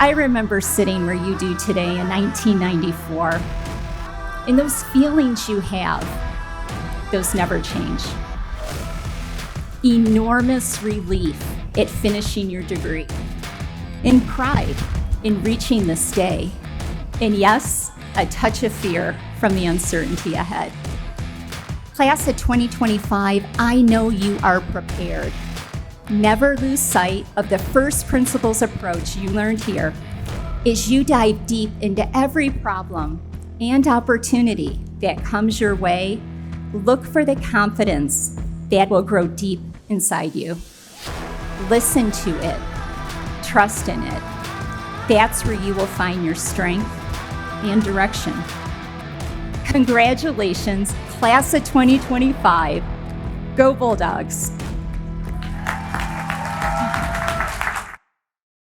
I remember sitting where you do today in 1994, and those feelings you have, those never change. Enormous relief at finishing your degree, and pride in reaching this day, and yes, a touch of fear from the uncertainty ahead. Class of 2025, I know you are prepared. Never lose sight of the first principles approach you learned here as you dive deep into every problem and opportunity that comes your way. Look for the confidence that will grow deep inside you. Listen to it. Trust in it. That's where you will find your strength and direction. Congratulations, Class of 2025. Go Bulldogs!